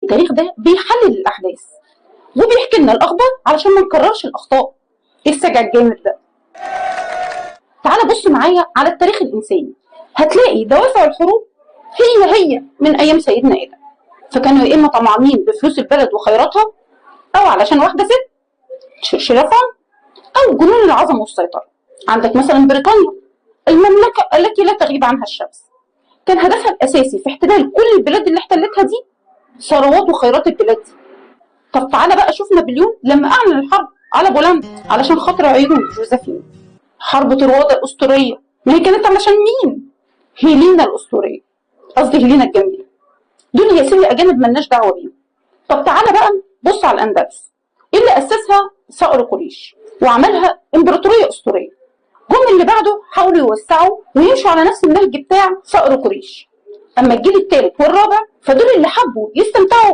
التاريخ ده بيحلل الاحداث وبيحكي لنا الاخبار علشان ما نكررش الاخطاء. ايه السجع الجامد ده؟ تعال بص معايا على التاريخ الانساني، هتلاقي دوافع الحروب هي من ايام سيدنا ادم، فكانوا يا اما طمعانين بفلوس البلد وخيراتها، او علشان واحده ست شرفا، او جنون العظمه والسيطره. عندك مثلا بريطانيا، المملكه التي لا تغيب عنها الشمس، كان هدفها الاساسي في احتلال كل البلاد اللي احتلتها دي ثروات وخيرات البلاد دي. طب تعالى بقى شوف نابليون لما اعلن الحرب على بولندا علشان خاطر عيون جوزفين. حرب طروادة الاسطوريه، ما هي كانت علشان مين؟ هيلينا الاسطوريه، قصدي هيلينا الجميله. دول يا سيدي اجانب ملناش دعوه بيهم. طب تعالى بقى بص على الاندلس، ايه اللي اسسها؟ صقر قريش، وعملها امبراطوريه اسطوريه. هم اللي بعده حاولوا يوسعوا ويمشوا على نفس النهج بتاع صقر قريش. اما الجيل الثالث والرابع فدول اللي حبوا يستمتعوا